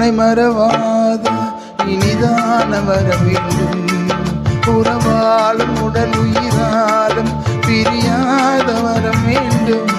உனை மறவாத இனிதான வர வேண்டும். உறவாலும் உடல் உயிராலும் பிரியாத வர வேண்டும்.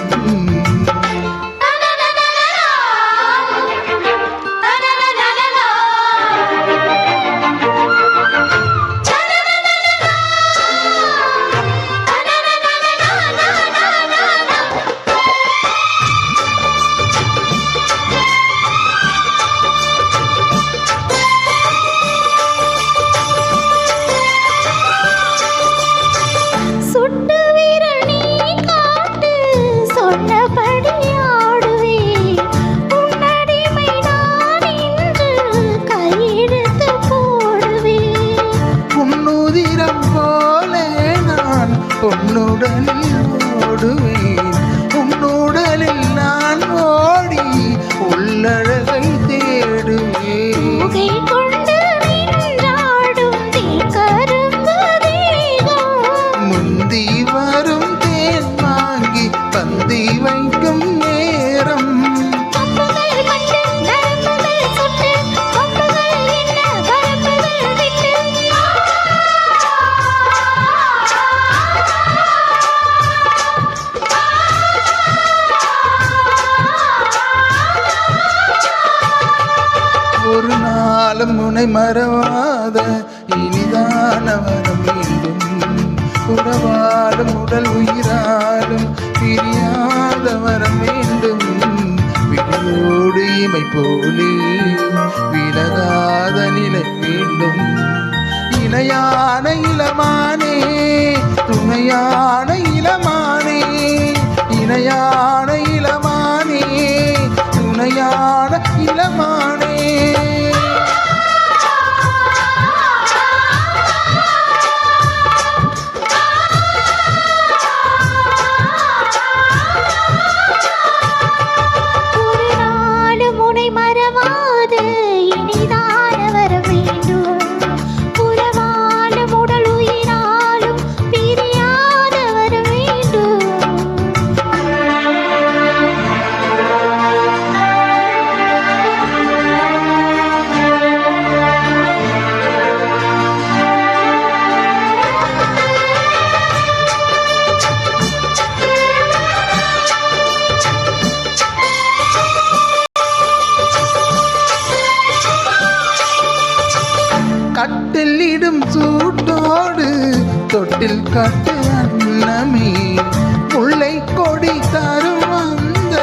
உன்னுடலில் ஓடுவேன், உன்னுடலில் நான் ஓடி உள்ளழகை தேடுவேன். முந்தி வரும் தேன் வாங்கி பந்தி வைக்கும் நேரம். ஒரு நாளும் உனை மறவாத இனிதான வர வேண்டும். உறவாலும் உடல் உயிராலும் பிரியாத வர வேண்டும். விழியோடு இமை போலே விலகாத நிலை வேண்டும். இணையான இளமானே துணையான இளமானே, இணையான இளமானே துணையான இளமானே. கட்டிலிடும் சூட்டோடு தொட்டில் கட்டு அன்னமே, முல்லை கொடி தரும் அந்த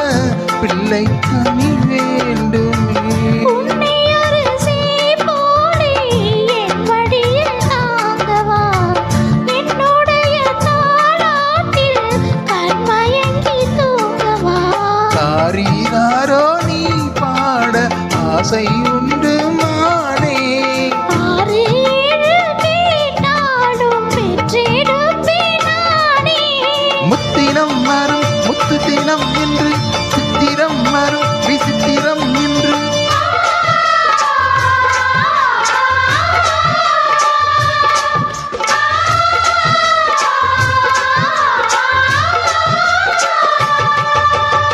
பிள்ளை கனி வேண்டுமே. காரீராரோ நீ பாட ஆசை உண்டு மானே. முத்தினம் வரும் முத்து தினம் என்று, சித்திரம் வரும் விசித்திரம் என்று.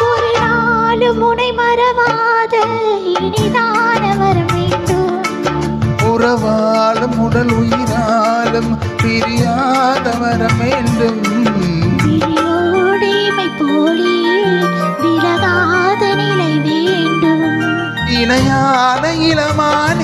ஒரு நாளும் உனை மறவாத இனிதான வர வேண்டும். உறவாலும் உடல் உயிராலும் பிரியாத வர வேண்டும். விலகாத நிலை வேண்டும். இணையான இளமான